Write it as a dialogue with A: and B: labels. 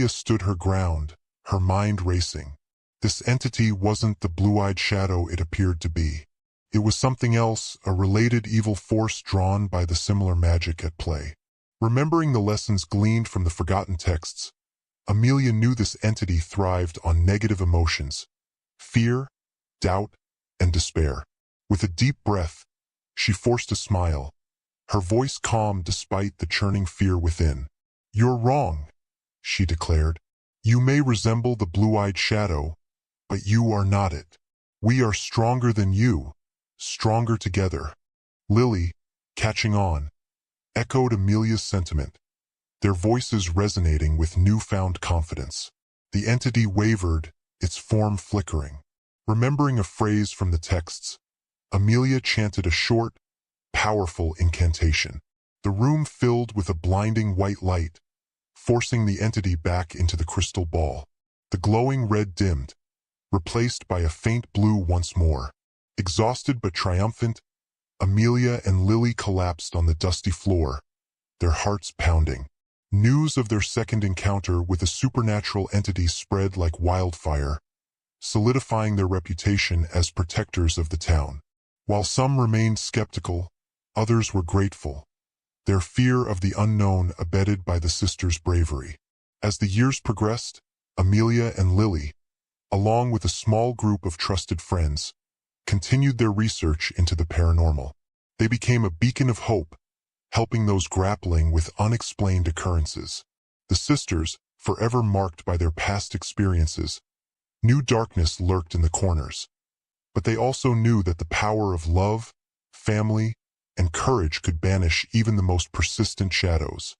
A: Amelia stood her ground, her mind racing. This entity wasn't the blue-eyed shadow it appeared to be. It was something else, a related evil force drawn by the similar magic at play. Remembering the lessons gleaned from the forgotten texts, Amelia knew this entity thrived on negative emotions, fear, doubt, and despair. With a deep breath, she forced a smile, her voice calm despite the churning fear within. "You're wrong," she declared. "You may resemble the blue-eyed shadow, but you are not it. We are stronger than you, stronger together." Lily, catching on, echoed Amelia's sentiment, their voices resonating with newfound confidence. The entity wavered, its form flickering. Remembering a phrase from the texts, Amelia chanted a short, powerful incantation. The room filled with a blinding white light, forcing the entity back into the crystal ball. The glowing red dimmed, replaced by a faint blue once more. Exhausted but triumphant, Amelia and Lily collapsed on the dusty floor, their hearts pounding. News of their second encounter with a supernatural entity spread like wildfire, solidifying their reputation as protectors of the town. While some remained skeptical, others were grateful, their fear of the unknown abetted by the sisters' bravery. As the years progressed, Amelia and Lily, along with a small group of trusted friends, continued their research into the paranormal. They became a beacon of hope, helping those grappling with unexplained occurrences. The sisters, forever marked by their past experiences, knew darkness lurked in the corners, but they also knew that the power of love, family, and courage could banish even the most persistent shadows.